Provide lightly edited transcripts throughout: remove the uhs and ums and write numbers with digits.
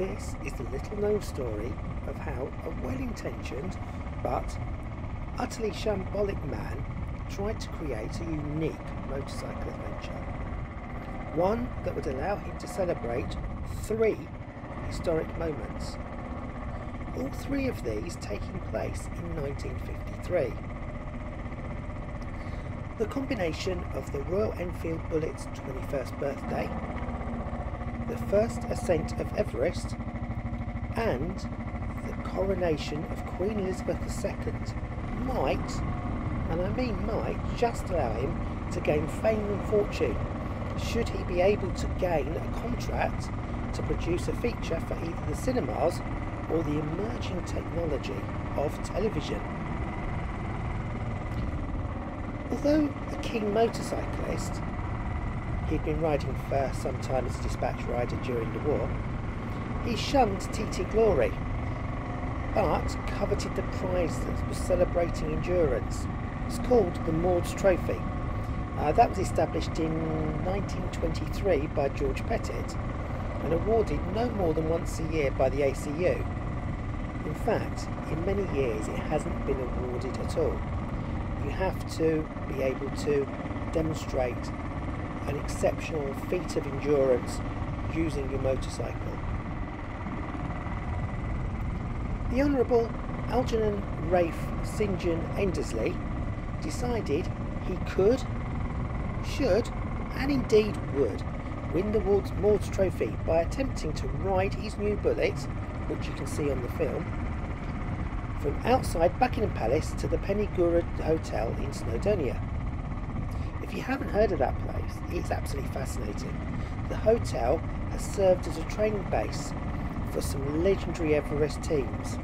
This is the little known story of how a well-intentioned but utterly shambolic man tried to create a unique motorcycle adventure. One that would allow him to celebrate 3 historic moments. All 3 of these taking place in 1953. The combination of the Royal Enfield Bullet's 21st birthday, the first ascent of Everest, and the coronation of Queen Elizabeth II might, and I mean might, just allow him to gain fame and fortune, should he be able to gain a contract to produce a feature for either the cinemas or the emerging technology of television. Although a keen motorcyclist, he'd been riding for some time as a dispatch rider during the war, he shunned TT glory, but coveted the prize that was celebrating endurance. It's called the Maud's Trophy. That was established in 1923 by George Pettit and awarded no more than once a year by the ACU. In fact, in many years it hasn't been awarded at all. You have to be able to demonstrate an exceptional feat of endurance using your motorcycle. The Honourable Algernon Rafe St John Endersley decided he could, should, and indeed would win the Maud's Trophy by attempting to ride his new bullet, which you can see on the film, from outside Buckingham Palace to the Penny-Gura Hotel in Snowdonia. If you haven't heard of that place, it's absolutely fascinating. The hotel has served as a training base for some legendary Everest teams.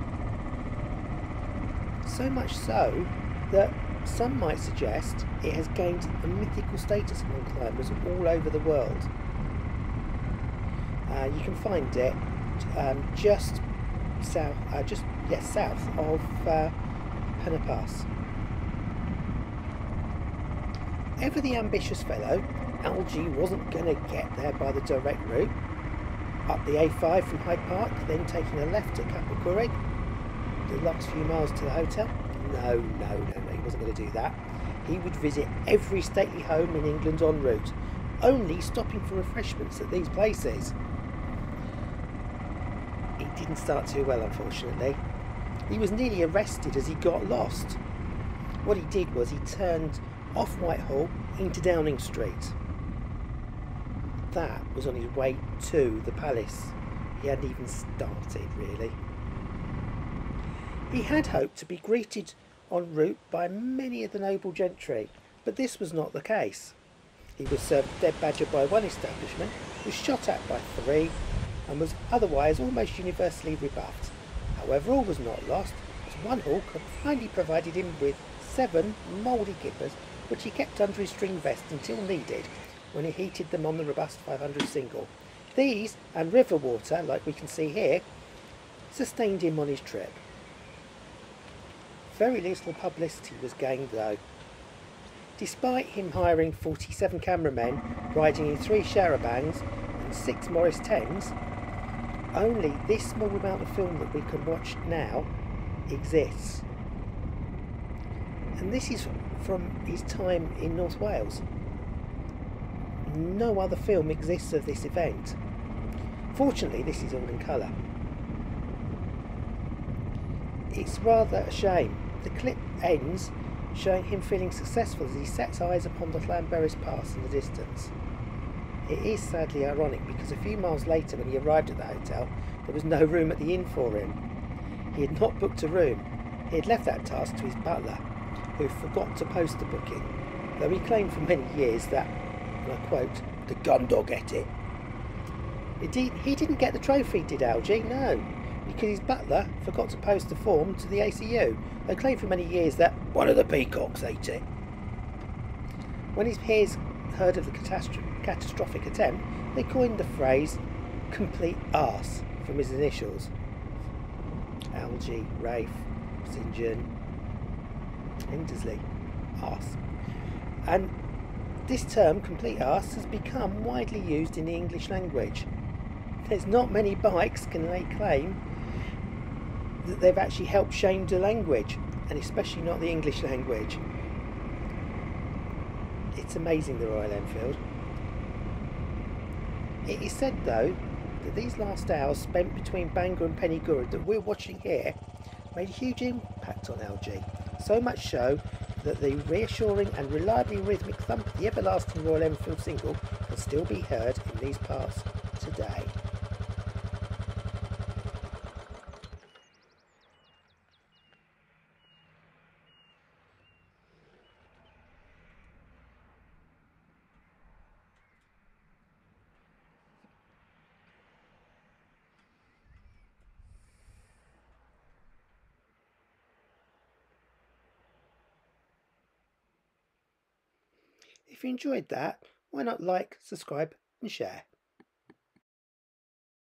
So much so that some might suggest it has gained a mythical status among climbers all over the world. You can find it just south of Penna Pass. Ever the ambitious fellow, Algie wasn't going to get there by the direct route, up the A5 from Hyde Park, then taking a left at Kapalkurig, the last few miles to the hotel. No, he wasn't going to do that. He would visit every stately home in England en route, only stopping for refreshments at these places. It didn't start too well, unfortunately. He was nearly arrested as he got lost. What he did was he turned off Whitehall into Downing Street. That was on his way to the palace. He hadn't even started, really. He had hoped to be greeted en route by many of the noble gentry, but this was not the case. He was served dead badger by one establishment, was shot at by 3, and was otherwise almost universally rebuffed. However, all was not lost, as one hawk finally provided him with 7 mouldy kippers, which he kept under his string vest until needed, when he heated them on the robust 500 single. These, and river water, like we can see here, sustained him on his trip. Very little publicity was gained though. Despite him hiring 47 cameramen, riding in 3 charabancs and 6 Morris 10s, only this small amount of film that we can watch now exists. And this is from his time in North Wales. No other film exists of this event. Fortunately, this is all in colour. It's rather a shame. The clip ends showing him feeling successful as he sets eyes upon the Llanberis Pass in the distance. It is sadly ironic because a few miles later, when he arrived at the hotel, there was no room at the inn for him. He had not booked a room. He had left that task to his butler, who forgot to post the booking, though he claimed for many years that, and I quote, "the gun dog ate it." Indeed, he didn't get the trophy, did Algie? No, because his butler forgot to post the form to the ACU. They claimed for many years that one of the peacocks ate it. When his peers heard of the catastrophic attempt, they coined the phrase "complete arse" from his initials. Algie, Rafe, St John Endersley, arse. And this term, complete arse, has become widely used in the English language. There's not many bikes can lay claim that they've actually helped change the language, and especially not the English language. It's amazing, the Royal Enfield. It is said though that these last hours spent between Bangor and Penny-Gurrad that we're watching here made a huge impact on LG, so much so that the reassuring and reliably rhythmic thump of the everlasting Royal Enfield single can still be heard in these parts today. If you enjoyed that, why not like, subscribe and share?